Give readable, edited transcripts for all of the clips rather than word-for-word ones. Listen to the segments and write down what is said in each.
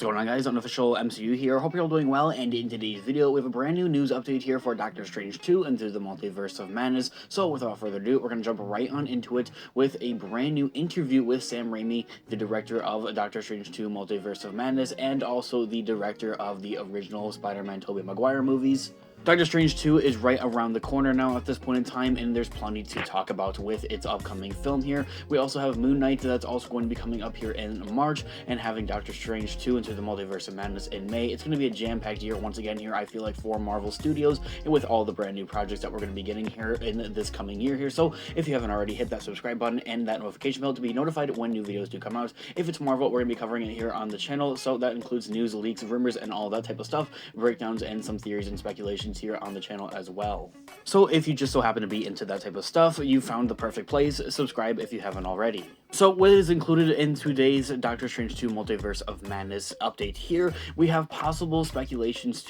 What's going on, guys? Unofficial MCU here. Hope you're all doing well, and in today's video we have a brand new news update here for Doctor Strange 2 Into the Multiverse of Madness. So without further ado, we're going to jump right on into it with a brand new interview with Sam Raimi, the director of Doctor Strange 2 Multiverse of Madness, and also the director of the original Spider-Man Tobey Maguire movies. Doctor Strange 2 is right around the corner now at this point in time, and there's plenty to talk about with its upcoming film here. We also have Moon Knight that's also going to be coming up here in March, and having Doctor Strange 2 Into the Multiverse of Madness in May. It's going to be a jam-packed year once again here, I feel like, for Marvel Studios, and with all the brand new projects that we're going to be getting here in this coming year here. So if you haven't already, hit that subscribe button and that notification bell to be notified when new videos do come out. If it's Marvel, we're going to be covering it here on the channel, so that includes news, leaks, rumors, and all that type of stuff, breakdowns, and some theories and speculations here on the channel as well. So if you just so happen to be into that type of stuff, you found the perfect place. Subscribe if you haven't already. So what is included in today's Doctor Strange 2 Multiverse of Madness update here, we have possible speculations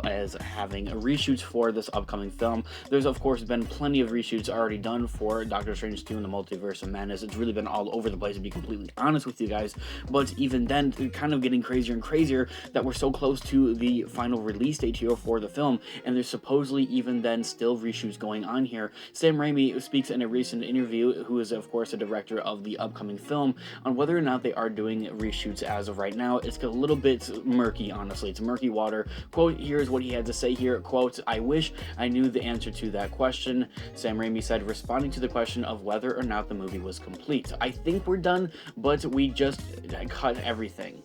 as having reshoots for this upcoming film. There's of course been plenty of reshoots already done for Doctor Strange 2 in the Multiverse of Madness. It's really been all over the place, to be completely honest with you guys, but even then, kind of getting crazier and crazier that we're so close to the final release date here for the film, and there's supposedly even then still reshoots going on here. Sam Raimi speaks in a recent interview, who is of course a director of the upcoming film, on whether or not they are doing reshoots as of right now. It's a little bit murky, honestly. It's murky water. Quote, here's what he had to say here. Quote, "I wish I knew the answer to that question," Sam Raimi said, responding to the question of whether or not the movie was complete. "I think we're done, but we just cut everything.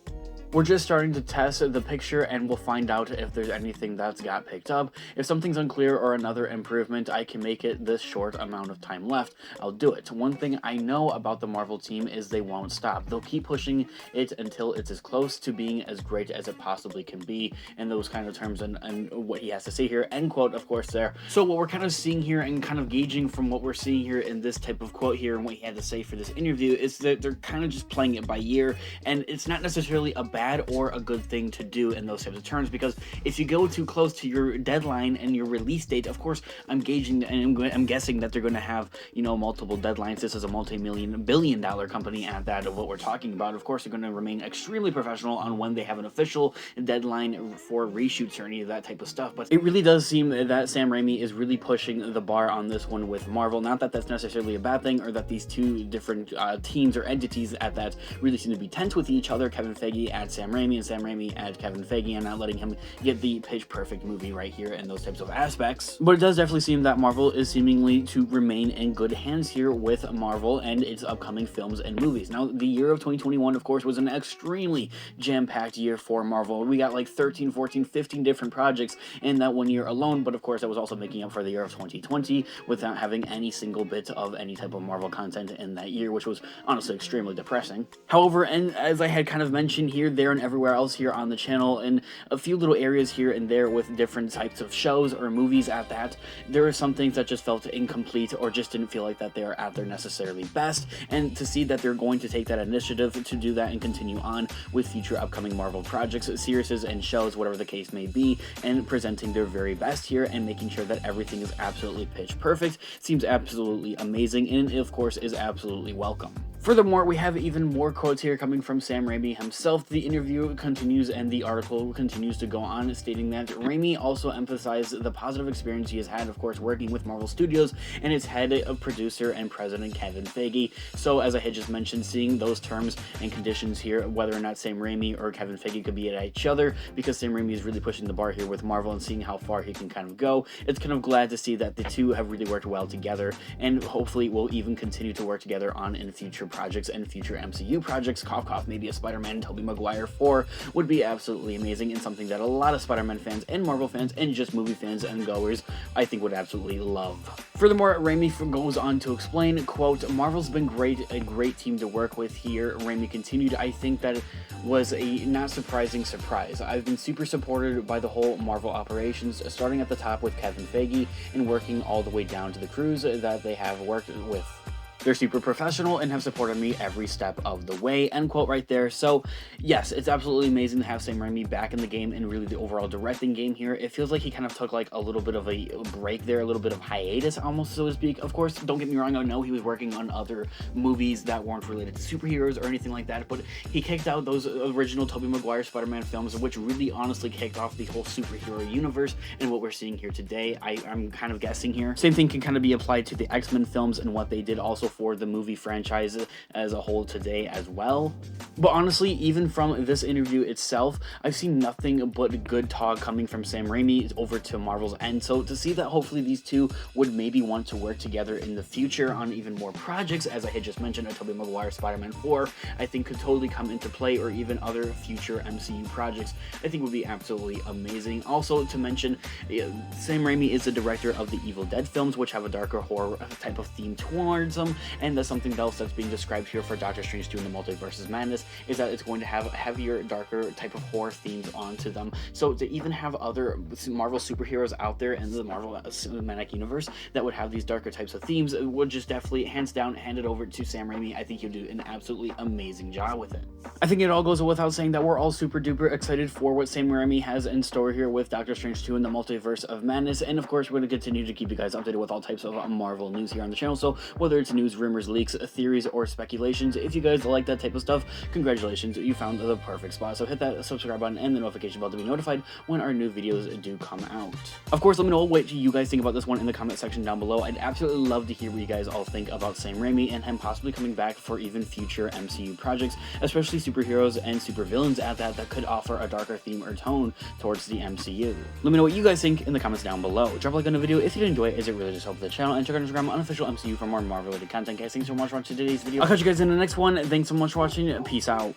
We're just starting to test the picture, and we'll find out if there's anything that's got picked up. If something's unclear or another improvement I can make it this short amount of time left, I'll do it. One thing I know about the Marvel team is they won't stop. They'll keep pushing it until it's as close to being as great as it possibly can be," in those kind of terms, and what he has to say here, end quote, of course, there. So what we're kind of seeing here and kind of gauging from what we're seeing here in this type of quote here and what he had to say for this interview is that they're kind of just playing it by ear, and it's not necessarily a bad or a good thing to do in those types of terms, because if you go too close to your deadline and your release date, of course, I'm gauging and I'm guessing that they're going to have, you know, multiple deadlines. This is a multi-billion-dollar company at that of what we're talking about. Of course, they're going to remain extremely professional on when they have an official deadline for reshoots or any of that type of stuff, but it really does seem that Sam Raimi is really pushing the bar on this one with Marvel. Not that that's necessarily a bad thing, or that these two different teams or entities at that really seem to be tense with each other. Kevin Feige at Sam Raimi and Sam Raimi at Kevin Feige, and not letting him get the pitch perfect movie right here and those types of aspects. But it does definitely seem that Marvel is seemingly to remain in good hands here with Marvel and its upcoming films and movies. Now, the year of 2021, of course, was an extremely jam-packed year for Marvel. We got like 13, 14, 15 different projects in that one year alone, but of course that was also making up for the year of 2020 without having any single bit of any type of Marvel content in that year, which was honestly extremely depressing. However, and as I had kind of mentioned here, there, and everywhere else here on the channel, and a few little areas here and there with different types of shows or movies at that, there are some things that just felt incomplete or just didn't feel like that they are at their necessarily best, and to see that they're going to take that initiative to do that and continue on with future upcoming Marvel projects, series, and shows, whatever the case may be, and presenting their very best here and making sure that everything is absolutely pitch perfect seems absolutely amazing, and of course is absolutely welcome. Furthermore, we have even more quotes here coming from Sam Raimi himself. The interview continues and the article continues to go on, stating that Raimi also emphasized the positive experience he has had, of course, working with Marvel Studios and its head of producer and president, Kevin Feige. So, as I had just mentioned, seeing those terms and conditions here, whether or not Sam Raimi or Kevin Feige could be at each other, because Sam Raimi is really pushing the bar here with Marvel and seeing how far he can kind of go, it's kind of glad to see that the two have really worked well together, and hopefully will even continue to work together on in future projects and future MCU projects. Cough cough, maybe a Spider-Man Tobey Maguire 4 would be absolutely amazing, and something that a lot of Spider-Man fans and Marvel fans and just movie fans and goers I think would absolutely love. Furthermore, Raimi goes on to explain, quote, "Marvel's been a great team to work with here." Raimi continued, "I think that was a not surprising surprise. I've been super supported by the whole Marvel operations, starting at the top with Kevin Feige and working all the way down to the crews that they have worked with." They're super professional and have supported me every step of the way, end quote right there. So yes, it's absolutely amazing to have Sam Raimi back in the game and really the overall directing game here. It feels like he kind of took like a little bit of a break there, a little bit of hiatus almost, so to speak. Of course, don't get me wrong, I know he was working on other movies that weren't related to superheroes or anything like that, but he kicked out those original Tobey Maguire Spider-Man films, which really honestly kicked off the whole superhero universe and what we're seeing here today. I'm kind of guessing here. Same thing can kind of be applied to the X-Men films and what they did also for the movie franchise as a whole today as well. But honestly, even from this interview itself, I've seen nothing but good talk coming from Sam Raimi over to Marvel's end. So to see that hopefully these two would maybe want to work together in the future on even more projects, as I had just mentioned, a Tobey Maguire Spider-Man 4, I think could totally come into play, or even other future MCU projects, I think would be absolutely amazing. Also to mention, Sam Raimi is the director of the Evil Dead films, which have a darker horror type of theme towards them, and that's something else that's being described here for Doctor Strange 2 in the Multiverses Madness, is that it's going to have heavier, darker type of horror themes onto them. So to even have other Marvel superheroes out there in the Marvel Cinematic Universe that would have these darker types of themes would just definitely, hands down, hand it over to Sam Raimi. I think he'll do an absolutely amazing job with it. I think it all goes without saying that we're all super duper excited for what Sam Raimi has in store here with Doctor Strange 2 in the Multiverse of Madness, and of course we're going to continue to keep you guys updated with all types of Marvel news here on the channel. So whether it's news, rumors, leaks, theories, or speculations, if you guys like that type of stuff, congratulations, you found the perfect spot. So hit that subscribe button and the notification bell to be notified when our new videos do come out. Of course, let me know what you guys think about this one in the comment section down below. I'd absolutely love to hear what you guys all think about Sam Raimi and him possibly coming back for even future MCU projects, especially superheroes and supervillains at that could offer a darker theme or tone towards the MCU. Let me know what you guys think in the comments down below. Drop a like on the video if you did enjoy it, as it really just helps the channel, and check out Instagram unofficial MCU for more Marvel related content. Guys, thanks so much for watching today's video. I'll catch you guys in the next one. Thanks so much for watching. Peace out.